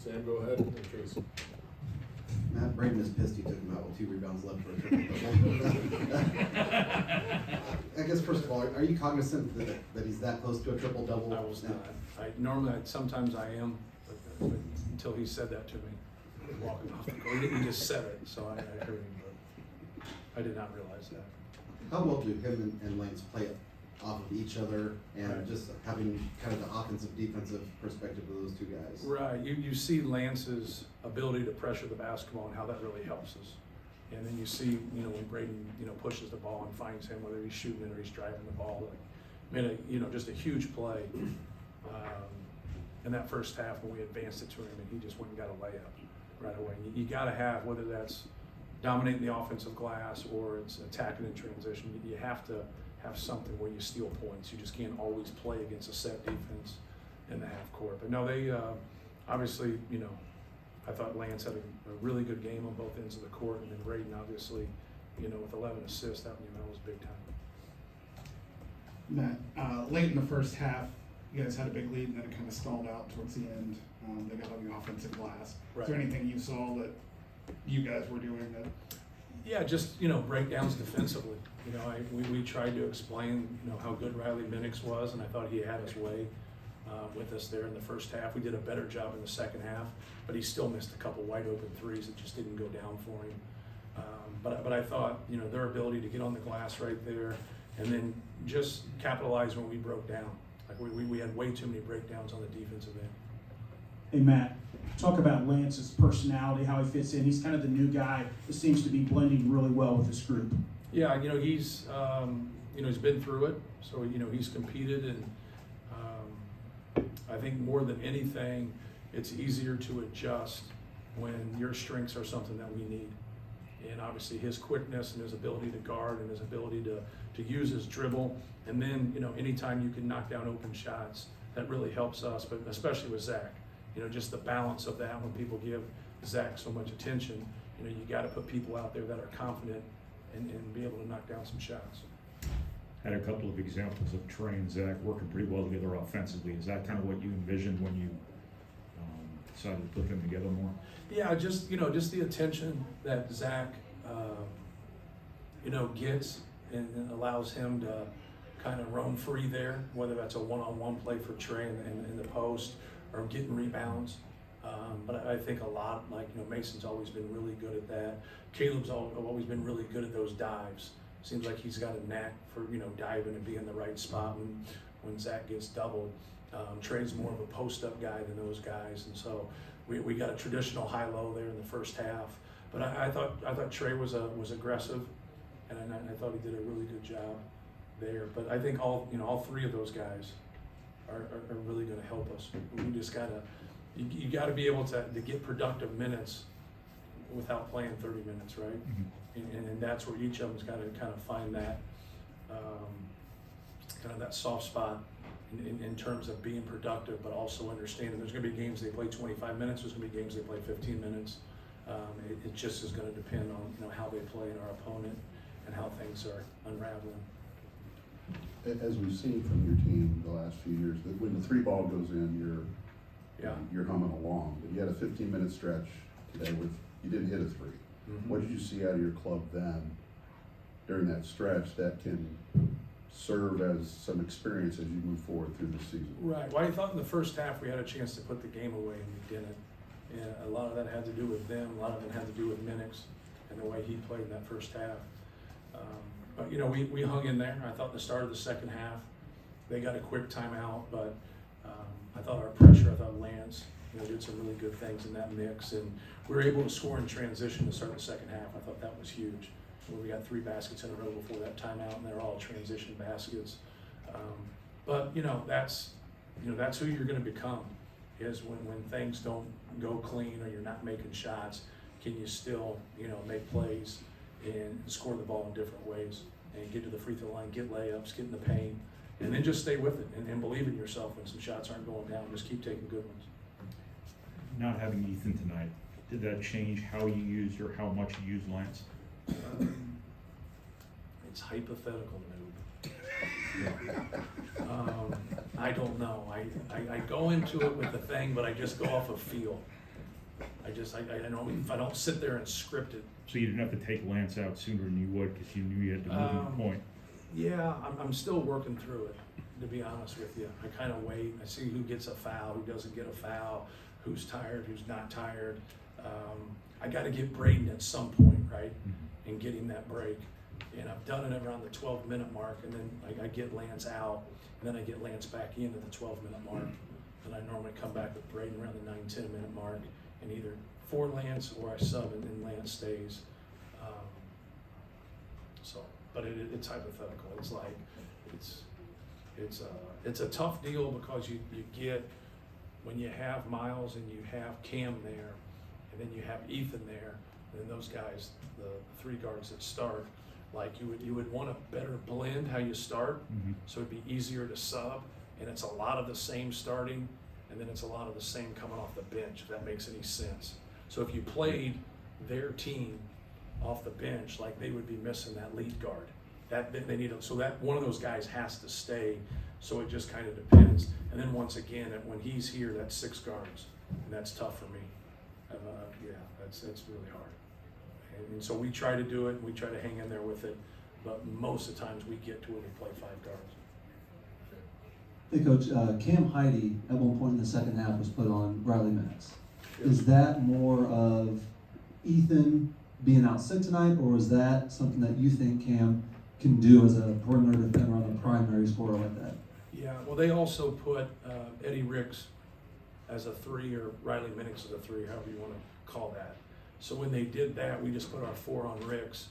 Sam, go ahead. In case. Matt Braden is pissed he took him out with 2 rebounds left for a triple-double. I guess, first of all, are you cognizant that he's that close to a triple-double? I was not. Sometimes I am, but until he said that to me, walking off the court. He just said it, so I heard him, but I did not realize that. How well do him and Lance play off of each other, and Right. just having kind of the offensive, defensive perspective of those two guys? Right, you see Lance's ability to pressure the basketball and how that really helps us. And then you see, when Braden, pushes the ball and finds him, whether he's shooting it or he's driving the ball, made just a huge play in that first half when we advanced it to him, and he just went and got a layup right away. You got to have, whether that's dominating the offensive glass or it's attacking in transition, you have to have something where you steal points. You just can't always play against a set defense in the half court. But no, they obviously, I thought Lance had a really good game on both ends of the court, and then Braden obviously, with 11 assists, that was big time. Matt, late in the first half, you guys had a big lead and then it kind of stalled out towards the end. They got on the offensive glass. Right. Is there anything you saw that you guys were doing that? Yeah, just, breakdowns defensively. We tried to explain, how good Riley Minix was, and I thought he had his way with us there in the first half. We did a better job in the second half, but he still missed a couple wide open threes that just didn't go down for him. But I thought, their ability to get on the glass right there and then just capitalize when we broke down. Like we had way too many breakdowns on the defensive end. Hey Matt, talk about Lance's personality, how he fits in. He's kind of the new guy that seems to be blending really well with this group. Yeah, he's he's been through it, so he's competed, and I think more than anything, it's easier to adjust when your strengths are something that we need. And obviously his quickness and his ability to guard and his ability to use his dribble, and then anytime you can knock down open shots, that really helps us. But especially with Zach, just the balance of that. When people give Zach so much attention, you got to put people out there that are confident and be able to knock down some shots. Had a couple of examples of Trey and Zach working pretty well together offensively. Is that kind of what you envisioned when you decided to put them together more? Yeah, just the attention that Zach gets and allows him to kind of roam free there, whether that's a one-on-one play for Trey in the post or getting rebounds. But I think a lot, Mason's always been really good at that. Caleb's always been really good at those dives. Seems like he's got a knack for, diving and being in the right spot when Zach gets doubled. Trey's more of a post-up guy than those guys, and so we got a traditional high-low there in the first half. But I thought Trey was aggressive, and I thought he did a really good job there. But I think all three of those guys are really going to help us. We just gotta. You got to be able to get productive minutes without playing 30 minutes, right? Mm-hmm. And that's where each of them's got to kind of find that kind of that soft spot in terms of being productive, but also understanding there's going to be games they play 25 minutes, there's going to be games they play 15 minutes. It just is going to depend on how they play and our opponent and how things are unraveling. As we've seen from your team the last few years, that when the three ball goes in, you're humming along. But you had a 15-minute stretch today with you didn't hit a three. Mm-hmm. What did you see out of your club then during that stretch that can serve as some experience as you move forward through the season? Right. Well, I thought in the first half we had a chance to put the game away and we didn't. And a lot of that had to do with them. A lot of it had to do with Minix and the way he played in that first half. But we hung in there. I thought the start of the second half, they got a quick timeout, but I thought our pressure, I thought Lance, did some really good things in that mix, and we were able to score in transition to start the second half. I thought that was huge. We got 3 baskets in a row before that timeout, and they're all transition baskets. But that's who you're going to become. Is when things don't go clean or you're not making shots, can you still make plays and score the ball in different ways and get to the free throw line, get layups, get in the paint, and then just stay with it and believe in yourself when some shots aren't going down. Just keep taking good ones. Not having Ethan tonight, did that change how you used or how much you used Lance? It's hypothetical, noob. I don't know. I go into it with the thing, but I just go off of feel. I know if I don't sit there and script it. So you didn't have to take Lance out sooner than you would, because you knew you had to move him to point. Yeah, I'm still working through it, to be honest with you. I kind of wait, I see who gets a foul, who doesn't get a foul, who's tired, who's not tired. I gotta get Braden at some point, right, and get him that break. And I've done it around the 12-minute mark, and then I get Lance out, and then I get Lance back in at the 12-minute mark. And I normally come back with Braden around the 9-10 minute mark, and either for Lance or I sub and then Lance stays. But it's hypothetical. It's like, it's a tough deal because you get, when you have Miles and you have Cam there, and then you have Ethan there, and then those guys, the three guards that start, like you would want a better blend how you start, so it'd be easier to sub, and it's a lot of the same starting, and then it's a lot of the same coming off the bench, if that makes any sense. So if you played their team off the bench, like they would be missing that lead guard. That they need, so that one of those guys has to stay. So it just kind of depends. And then once again, when he's here, that's 6 guards, and that's tough for me. Yeah, it's really hard. And so we try to do it, and we try to hang in there with it. But most of the times we get to where we play 5 guards. Hey Coach, Cam Heide at one point in the second half was put on Riley Max. Is that more of Ethan being out sick tonight, or is that something that you think Cam can do as a perimeter defender on a primary scorer like that? Yeah, well, they also put Eddie Ricks as a 3, or Riley Minix as a 3, however you want to call that. So when they did that, we just put our 4 on Ricks,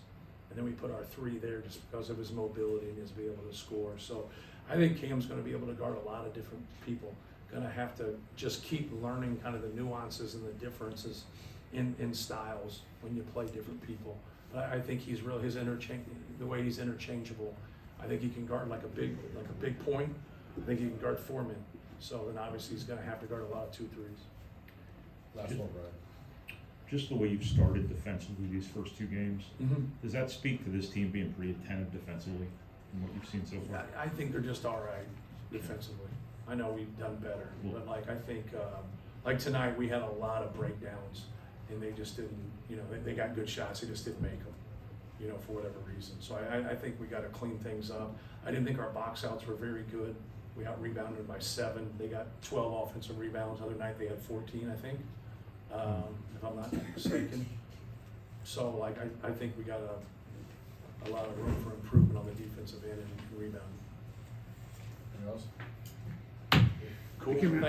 and then we put our 3 there just because of his mobility and his being able to score. So I think Cam's going to be able to guard a lot of different people. Going to have to just keep learning kind of the nuances and the differences in styles when you play different people. But I think he's really the way he's interchangeable. I think he can guard like a big point. I think he can guard 4 men. So then obviously he's going to have to guard a lot of 2-3s. Last one, Brian. Just the way you've started defensively these first 2 games, does that speak to this team being pretty attentive defensively from what you've seen so far? I think they're just all right defensively. I know we've done better, but like I think like tonight we had a lot of breakdowns, and they just didn't, they got good shots, they just didn't make them, for whatever reason. So I think we got to clean things up. I didn't think our box outs were very good. We out rebounded by 7. They got 12 offensive rebounds. The other night they had 14, I think, if I'm not mistaken. So like I think we got a lot of room for improvement on the defensive end and rebounding. Anything else? Cool. Thank you.